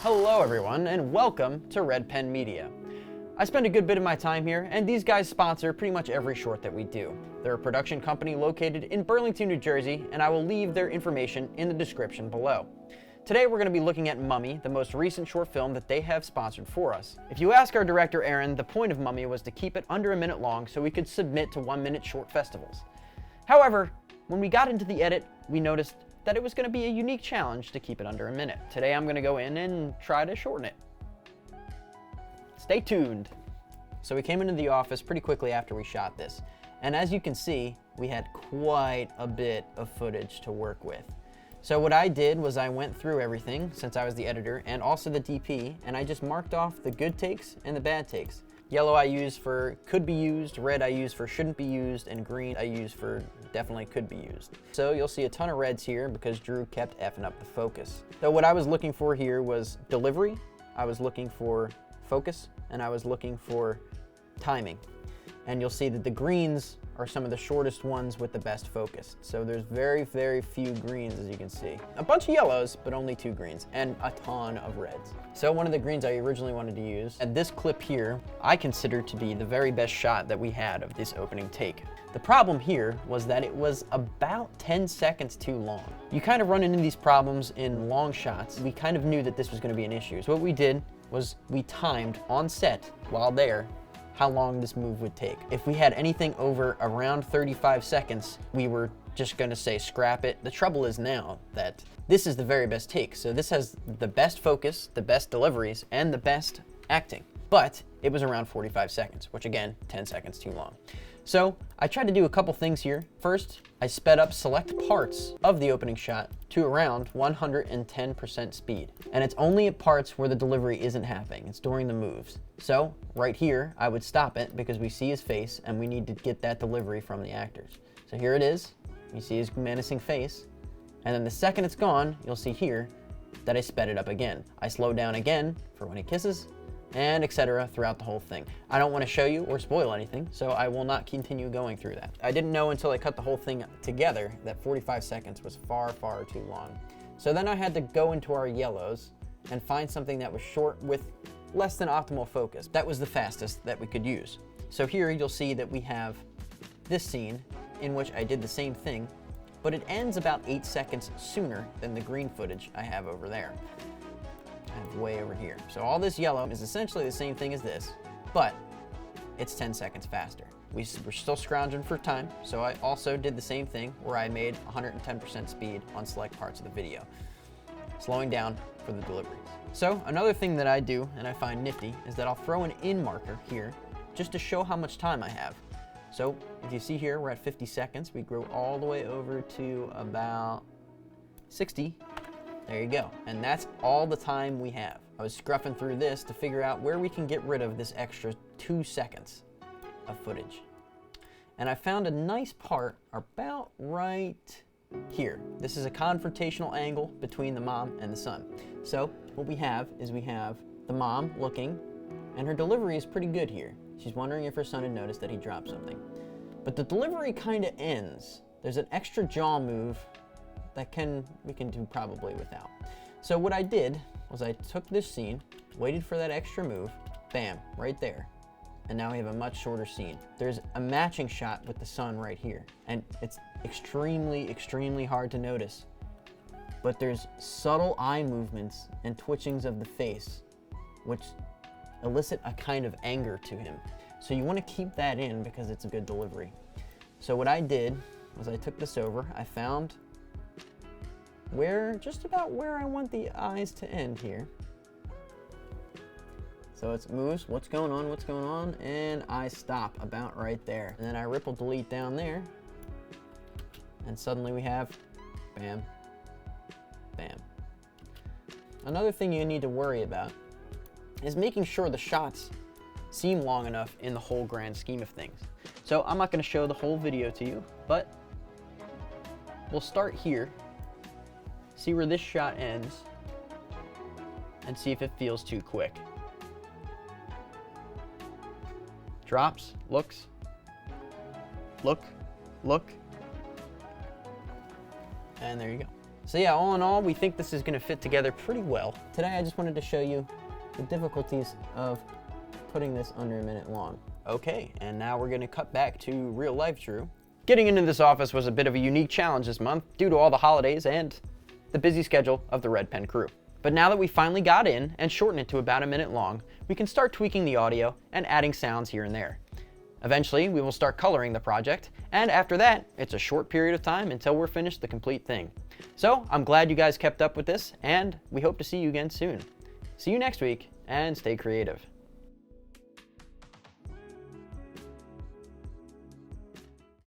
Hello everyone, and welcome to Red Pen Media. I spend a good bit of my time here, and these guys sponsor pretty much every short that we do. They're a production company located in Burlington, New Jersey, and I will leave their information in the description below. Today we're going to be looking at Mummy, the most recent short film that they have sponsored for us. If you ask our director Aaron, the point of Mummy was to keep it under a minute long so we could submit to 1-minute short festivals. However, when we got into the edit, we noticed that it was going to be a unique challenge to keep it under a minute. Today I'm going to go in and try to shorten it. Stay tuned. So we came into the office pretty quickly after we shot this, and as you can see, we had quite a bit of footage to work with. So what I did was I went through everything, since I was the editor and also the DP, and I just marked off the good takes and the bad takes. Yellow I use for could be used, red I use for shouldn't be used, and green I use for definitely could be used. So you'll see a ton of reds here because Drew kept effing up the focus. So what I was looking for here was delivery, I was looking for focus, and I was looking for timing. And you'll see that the greens are some of the shortest ones with the best focus. So there's very, very few greens, as you can see. A bunch of yellows, but only 2 greens, and a ton of reds. So one of the greens I originally wanted to use, and this clip here, I consider to be the very best shot that we had of this opening take. The problem here was that it was about 10 seconds too long. You kind of run into these problems in long shots. We kind of knew that this was going to be an issue. So what we did was we timed on set while there how long this move would take. If we had anything over around 35 seconds, we were just gonna say scrap it. The trouble is now that this is the very best take. So this has the best focus, the best deliveries, and the best acting. But it was around 45 seconds, which again, 10 seconds too long. So I tried to do a couple things here. First, I sped up select parts of the opening shot to around 110% speed. And it's only at parts where the delivery isn't happening. It's during the moves. So right here, I would stop it because we see his face and we need to get that delivery from the actors. So here it is. You see his menacing face. And then the second it's gone, you'll see here that I sped it up again. I slowed down again for when he kisses, and etc. throughout the whole thing. I don't want to show you or spoil anything, so I will not continue going through that. I didn't know until I cut the whole thing together that 45 seconds was far, far too long. So then I had to go into our yellows and find something that was short with less than optimal focus. That was the fastest that we could use. So here you'll see that we have this scene in which I did the same thing, but it ends about 8 seconds sooner than the green footage I have over there. I have way over here. So all this yellow is essentially the same thing as this, but it's 10 seconds faster. We're still scrounging for time, so I also did the same thing where I made 110% speed on select parts of the video, slowing down for the deliveries. So another thing that I do, and I find nifty, is that I'll throw an in marker here just to show how much time I have. So if you see here, we're at 50 seconds. We go all the way over to about 60. There you go. And that's all the time we have. I was scruffing through this to figure out where we can get rid of this extra 2 seconds of footage. And I found a nice part about right here. This is a confrontational angle between the mom and the son. So what we have is we have the mom looking, and her delivery is pretty good here. She's wondering if her son had noticed that he dropped something. But the delivery kind of ends. There's an extra jaw move that we can do probably without. So what I did was I took this scene, waited for that extra move, bam, right there. And now we have a much shorter scene. There's a matching shot with the sun right here. And it's extremely, extremely hard to notice. But there's subtle eye movements and twitchings of the face, which elicit a kind of anger to him. So you want to keep that in because it's a good delivery. So what I did was I took this over, I found just about where I want the eyes to end here. So it moves, what's going on, and I stop about right there. And then I ripple delete down there, and suddenly we have bam, bam. Another thing you need to worry about is making sure the shots seem long enough in the whole grand scheme of things. So I'm not going to show the whole video to you, but we'll start here, see where this shot ends, and see if it feels too quick. Drops, looks, look, and there you go. So yeah, all in all, we think this is gonna fit together pretty well. Today I just wanted to show you the difficulties of putting this under a minute long. Okay, and now we're gonna cut back to real life Drew. Getting into this office was a bit of a unique challenge this month due to all the holidays and the busy schedule of the Red Pen crew. But now that we finally got in and shortened it to about a minute long, we can start tweaking the audio and adding sounds here and there. Eventually, we will start coloring the project, and after that, it's a short period of time until we're finished the complete thing. So I'm glad you guys kept up with this, and we hope to see you again soon. See you next week, and stay creative.